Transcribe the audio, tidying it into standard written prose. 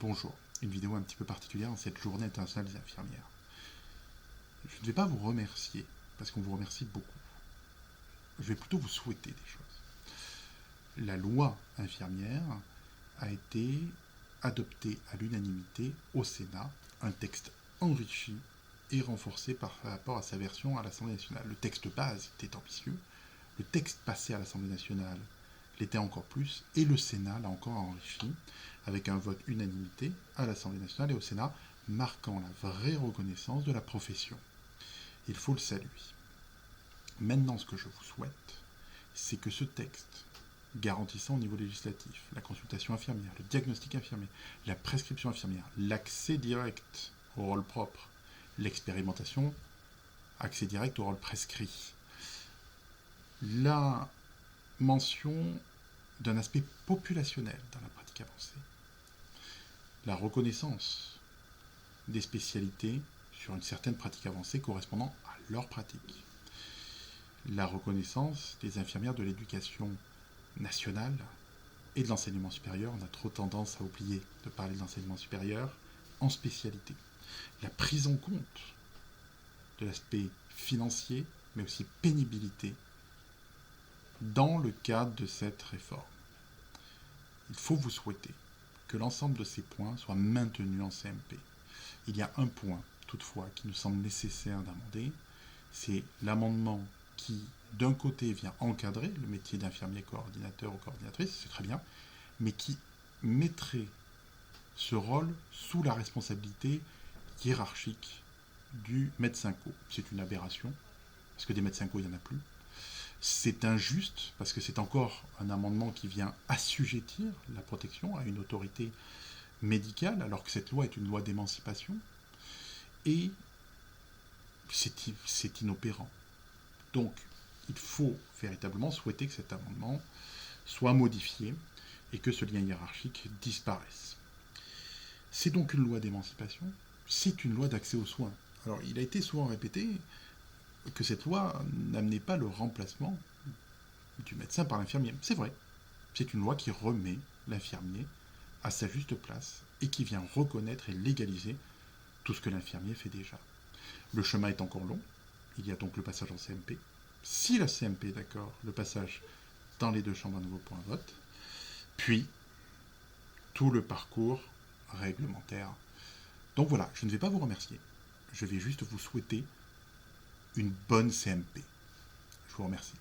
Bonjour, une vidéo un petit peu particulière en cette journée internationale des infirmières. Je ne vais pas vous remercier, parce qu'on vous remercie beaucoup. Je vais plutôt vous souhaiter des choses. La loi infirmière a été adoptée à l'unanimité au Sénat, un texte enrichi et renforcé par rapport à sa version à l'Assemblée nationale. Le texte base était ambitieux, le texte passé à l'Assemblée nationale l'était encore plus, et le Sénat l'a encore enrichi, avec un vote unanimité à l'Assemblée nationale et au Sénat, marquant la vraie reconnaissance de la profession. Il faut le saluer. Maintenant, ce que je vous souhaite, c'est que ce texte, garantissant au niveau législatif la consultation infirmière, le diagnostic infirmier, la prescription infirmière, l'accès direct au rôle propre, l'expérimentation, accès direct au rôle prescrit, la mention d'un aspect populationnel dans la pratique avancée, la reconnaissance des spécialités sur une certaine pratique avancée correspondant à leur pratique, la reconnaissance des infirmières de l'éducation nationale et de l'enseignement supérieur. On a trop tendance à oublier de parler de l'enseignement supérieur en spécialité. La prise en compte de l'aspect financier, mais aussi pénibilité, dans le cadre de cette réforme. Il faut vous souhaiter que l'ensemble de ces points soient maintenus en CMP. Il y a un point, toutefois, qui nous semble nécessaire d'amender, c'est l'amendement qui, d'un côté, vient encadrer le métier d'infirmier coordinateur ou coordinatrice, c'est très bien, mais qui mettrait ce rôle sous la responsabilité hiérarchique du médecin co. C'est une aberration, parce que des médecins co, il n'y en a plus. C'est injuste, parce que c'est encore un amendement qui vient assujettir la protection à une autorité médicale, alors que cette loi est une loi d'émancipation. Et c'est inopérant. Donc, il faut véritablement souhaiter que cet amendement soit modifié et que ce lien hiérarchique disparaisse. C'est donc une loi d'émancipation, c'est une loi d'accès aux soins. Alors, il a été souvent répété que cette loi n'amenait pas le remplacement du médecin par l'infirmier. C'est vrai, c'est une loi qui remet l'infirmier à sa juste place et qui vient reconnaître et légaliser tout ce que l'infirmier fait déjà. Le chemin est encore long, il y a donc le passage en CMP. Si la CMP est d'accord, le passage dans les deux chambres à nouveau pour un vote, puis tout le parcours réglementaire. Donc voilà, je ne vais pas vous remercier, je vais juste vous souhaiter une bonne CMP. Je vous remercie.